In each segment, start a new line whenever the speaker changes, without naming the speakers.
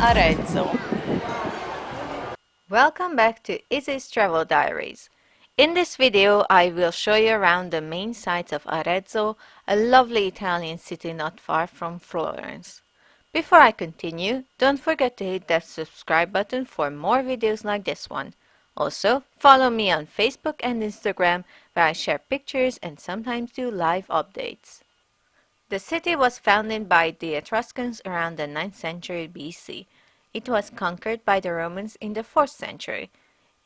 Arezzo. Welcome back to Izzy's Travel Diaries. In this video, I will show you around the main sites of Arezzo, a lovely Italian city not far from Florence. Before I continue, don't forget to hit that subscribe button for more videos like this one. Also, follow me on Facebook and Instagram where I share pictures and sometimes do live updates. The city was founded by the Etruscans around the 9th century BC. It was conquered by the Romans in the 4th century.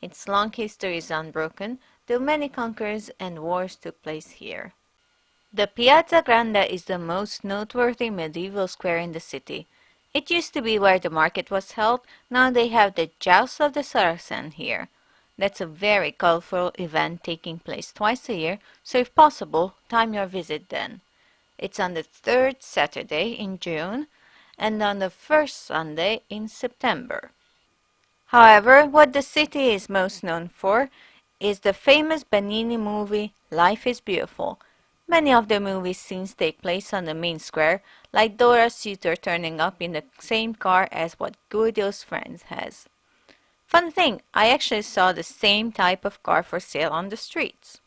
Its long history is unbroken, though many conquerors and wars took place here. The Piazza Grande is the most noteworthy medieval square in the city. It used to be where the market was held, now they have the Joust of the Saracen here. That's a very colorful event taking place twice a year, so if possible, time your visit then. It's on the third Saturday in June and on the first Sunday in September. However, what the city is most known for is the famous Benigni movie Life is Beautiful. Many of the movie scenes take place on the main square, like Dora's suitor turning up in the same car as what Guido's friend has. Fun thing, I actually saw the same type of car for sale on the streets.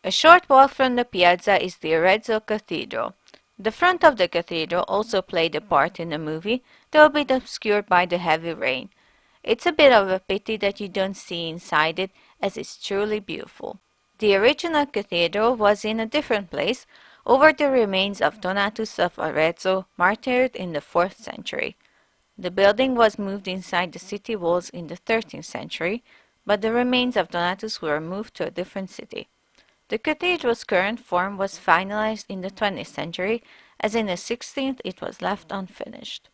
A short walk from the piazza is the Arezzo Cathedral. The front of the cathedral also played a part in the movie, though a bit obscured by the heavy rain. It's a bit of a pity that you don't see inside it, as it's truly beautiful. The original cathedral was in a different place, over the remains of Donatus of Arezzo, martyred in the 4th century. The building was moved inside the city walls in the 13th century, but the remains of Donatus were moved to a different city. The cathedral's current form was finalized in the 20th century, as in the 16th it was left unfinished.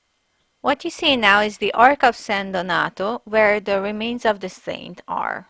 What you see now is the Arch of San Donato, where the remains of the saint are.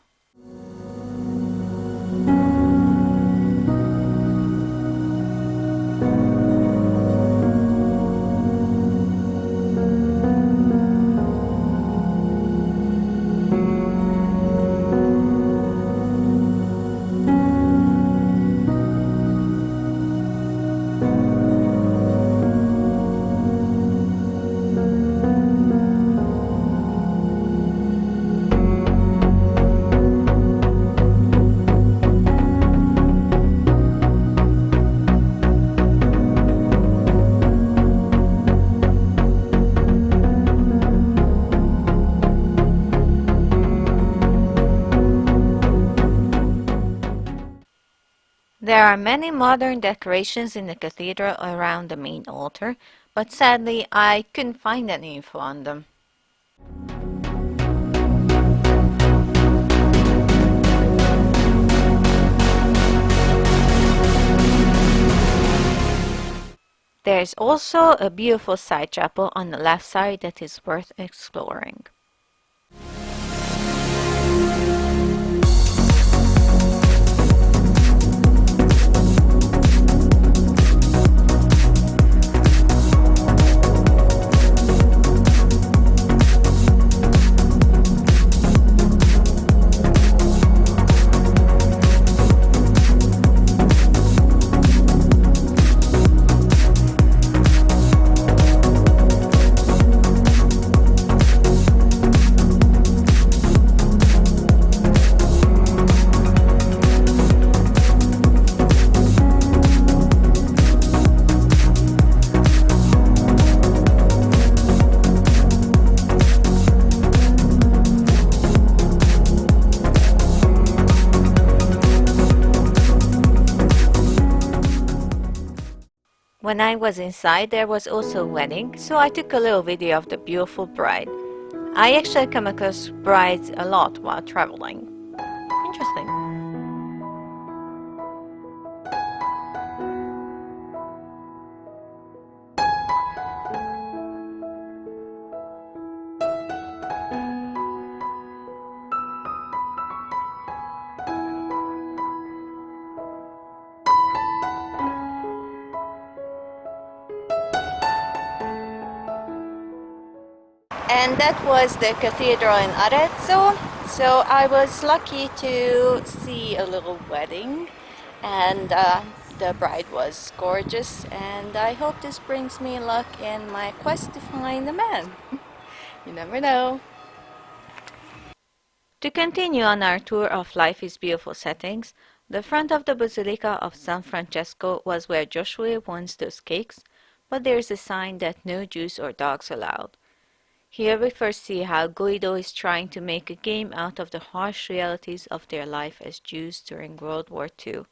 There are many modern decorations in the cathedral around the main altar, but sadly I couldn't find any info on them. There's also a beautiful side chapel on the left side that is worth exploring. When I was inside, there was also a wedding, so I took a little video of the beautiful bride. I actually come across brides a lot while traveling. Interesting. And that was the cathedral in Arezzo. So I was lucky to see a little wedding, and The bride was gorgeous, and I hope this brings me luck in my quest to find a man. You never know. To continue on our tour of Life is Beautiful settings, the front of the Basilica of San Francesco was where Joshua once those cakes, but there is a sign that no Jews or dogs allowed. Here we first see how Guido is trying to make a game out of the harsh realities of their life as Jews during World War II.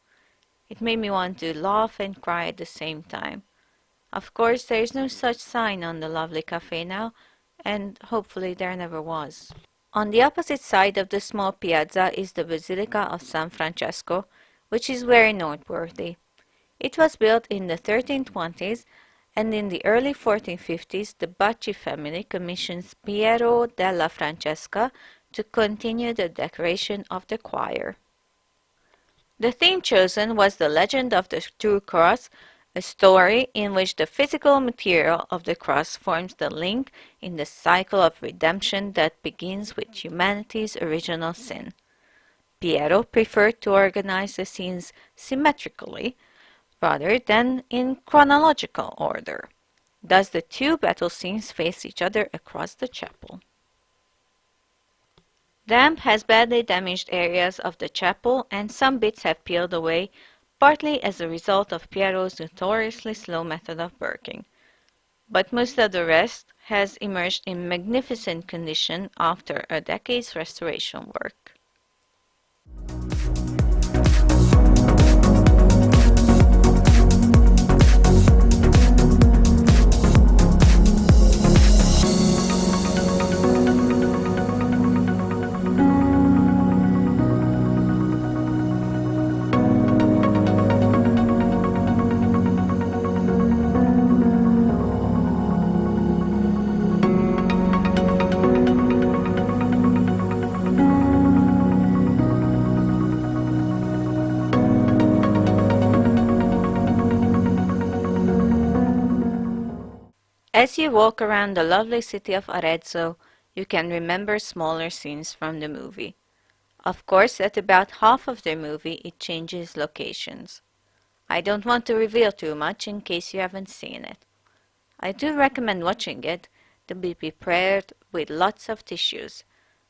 It made me want to laugh and cry at the same time. Of course, there is no such sign on the lovely cafe now, and hopefully there never was. On the opposite side of the small piazza is the Basilica of San Francesco, which is very noteworthy. It was built in the 1320s, and in the early 1450s the Bacci family commissioned Piero della Francesca to continue the decoration of the choir. The theme chosen was the legend of the true cross, a story in which the physical material of the cross forms the link in the cycle of redemption that begins with humanity's original sin. Piero preferred to organize the scenes symmetrically rather than in chronological order. Thus the two battle scenes face each other across the chapel. Damp has badly damaged areas of the chapel, and some bits have peeled away, partly as a result of Piero's notoriously slow method of working. But most of the rest has emerged in magnificent condition after a decade's restoration work. As you walk around the lovely city of Arezzo, you can remember smaller scenes from the movie. Of course, at about half of the movie, it changes locations. I don't want to reveal too much in case you haven't seen it. I do recommend watching it to be prepared with lots of tissues.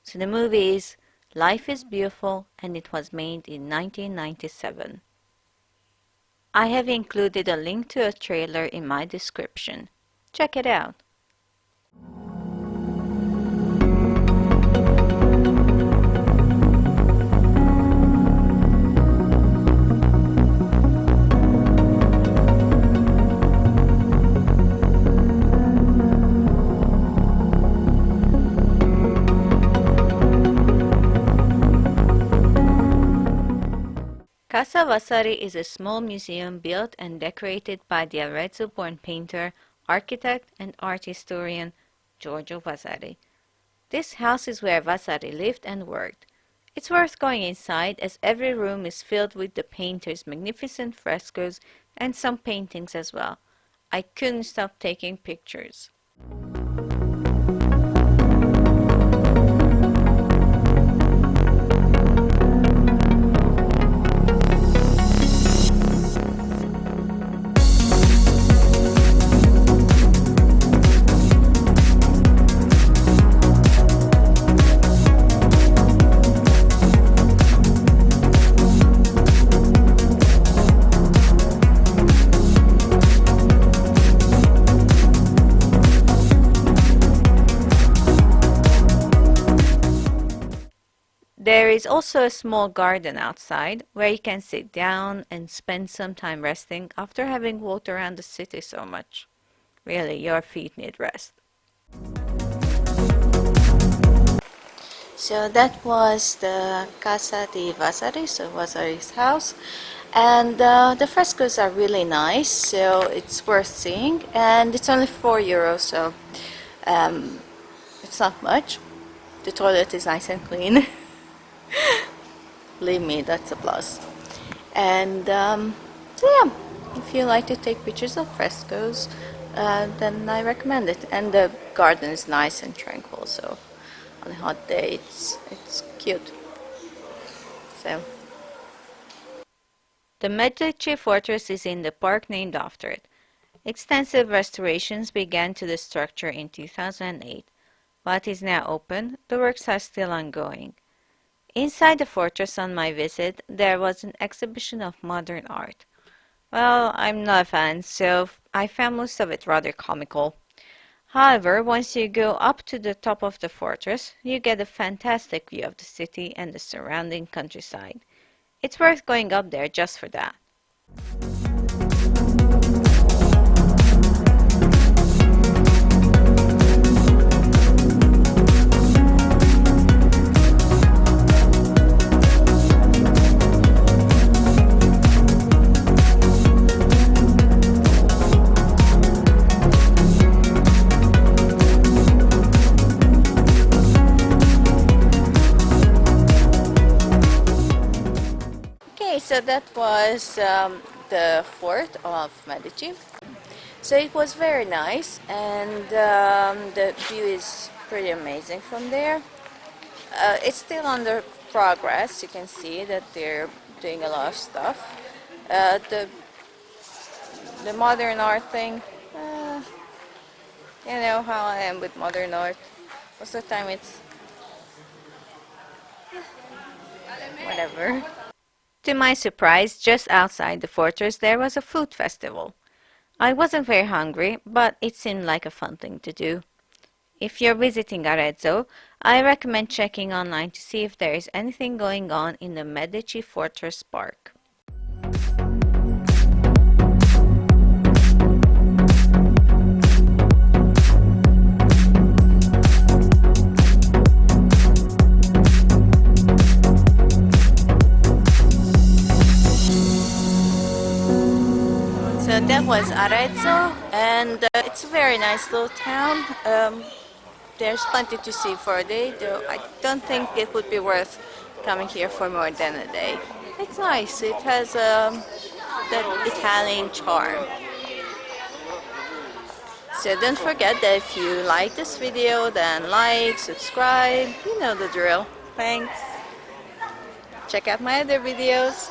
So the movie is Life is Beautiful, and it was made in 1997. I have included a link to a trailer in my description. Check it out. Casa Vasari is a small museum built and decorated by the Arezzo-born painter, architect, and art historian Giorgio Vasari. This house is where Vasari lived and worked. It's worth going inside as every room is filled with the painter's magnificent frescoes and some paintings as well. I couldn't stop taking pictures. There is also a small garden outside where you can sit down and spend some time resting after having walked around the city so much. Really, your feet need rest. So that was the Casa di Vasari, so Vasari's house. And the frescoes are really nice, so it's worth seeing. And it's only €4, so it's not much. The toilet is nice and clean. Believe me, that's a plus. And so yeah, if you like to take pictures of frescoes, then I recommend it. And the garden is nice and tranquil, so on a hot day it's cute. So The Medici Fortress is in the park named after it. Extensive restorations began to the structure in 2008, but is now open. The works are still ongoing. Inside the fortress on my visit, there was an exhibition of modern art. Well, I'm not a fan, so I found most of it rather comical. However, once you go up to the top of the fortress, you get a fantastic view of the city and the surrounding countryside. It's worth going up there just for that. Okay, so that was the fort of Medici. So it was very nice, and the view is pretty amazing from there. It's still under progress. You can see that they're doing a lot of stuff. The modern art thing, you know how I am with modern art. Most of the time it's whatever. To my surprise, just outside the fortress there was a food festival. I wasn't very hungry, but it seemed like a fun thing to do. If you're visiting Arezzo, I recommend checking online to see if there is anything going on in the Medici Fortress Park. So that was Arezzo, and it's a very nice little town. There's plenty to see for a day, though I don't think it would be worth coming here for more than a day. It's nice. It has that Italian charm. So don't forget that if you like this video, then like, subscribe, you know the drill. Thanks. Check out my other videos.